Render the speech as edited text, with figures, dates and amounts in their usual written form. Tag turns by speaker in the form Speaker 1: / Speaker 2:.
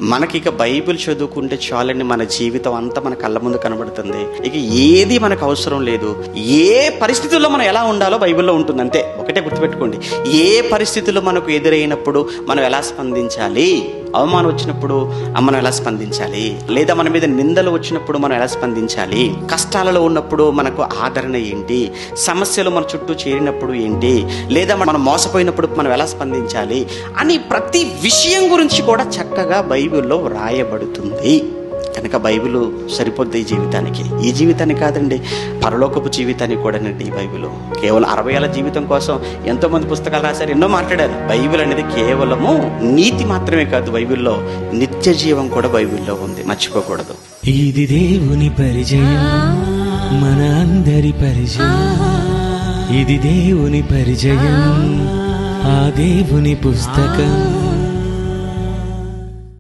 Speaker 1: మనకి ఇక బైబిల్ చదువుకుంటే చాలండి, మన జీవితం అంతా మన కళ్ళ ముందు కనబడుతుంది. ఇక ఏది మనకు అవసరం లేదు. ఏ పరిస్థితుల్లో మనం ఎలా ఉండాలో బైబిల్లో ఉంటుంది అంతే. ఒకటే గుర్తుపెట్టుకోండి, ఏ పరిస్థితుల్లో మనకు ఎదురైనప్పుడు మనం ఎలా స్పందించాలి, అవమానం వచ్చినప్పుడు మనం ఎలా స్పందించాలి, లేదా మన మీద నిందలు వచ్చినప్పుడు మనం ఎలా స్పందించాలి, కష్టాలలో ఉన్నప్పుడు మనకు ఆదరణ ఏంటి, సమస్యలు మన చుట్టూ చేరినప్పుడు ఏంటి, లేదా మనం మోసపోయినప్పుడు మనం ఎలా స్పందించాలి అని ప్రతి విషయం గురించి కూడా చక్కగా బైబిల్లో వ్రాయబడుతుంది. కనుక బైబిల్ సరిపోద్ది ఈ జీవితానికి. ఈ జీవితాన్ని కాదండి, పరలోకపు జీవితానికి కూడా నండి ఈ బైబిల్. కేవలం 60 ఏళ్ళ జీవితం కోసం ఎంతోమంది పుస్తకాలు రాశారు, ఎన్నో మాట్లాడారు. బైబిల్ అనేది కేవలము నీతి మాత్రమే కాదు, బైబిల్లో నిత్య జీవం కూడా బైబిల్లో ఉంది, మర్చిపోకూడదు.
Speaker 2: ఇది దేవుని పరిచయం, మన అందరి పరిచయం. ఇది దేవుని పరిచయం, ఆ దేవుని పుస్తకం.